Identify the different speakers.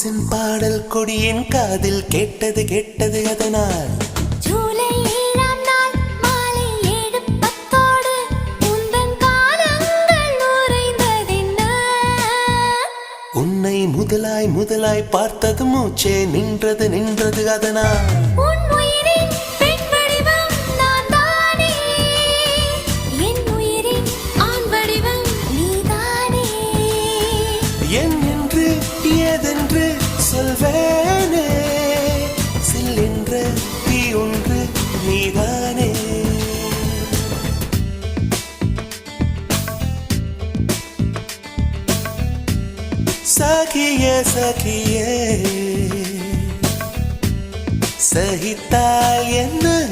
Speaker 1: கொலுசின் பாடல் கொடியின் காதில் கேட்டது கேட்டது அதனால்
Speaker 2: ஜூலை 7ஆம் நாள் மாலை 7:10 உந்தன் காலங்கள் உறைந்ததென்ன?
Speaker 1: உன்னை முதலாய் முதலாய் பார்த்தது மூச்சே நின்றது நின்றது அதனால்
Speaker 2: உன் உயிரின் பெண் வடிவம் நான் தானே, என் உயிரின் ஆண் வடிவம் நீதானே.
Speaker 1: என் என்று ஏதென்று சொல்வேனே சில்லென்ற தீ ஒன்று நீதானே. சகியே சகியே சகித்தால் என்ன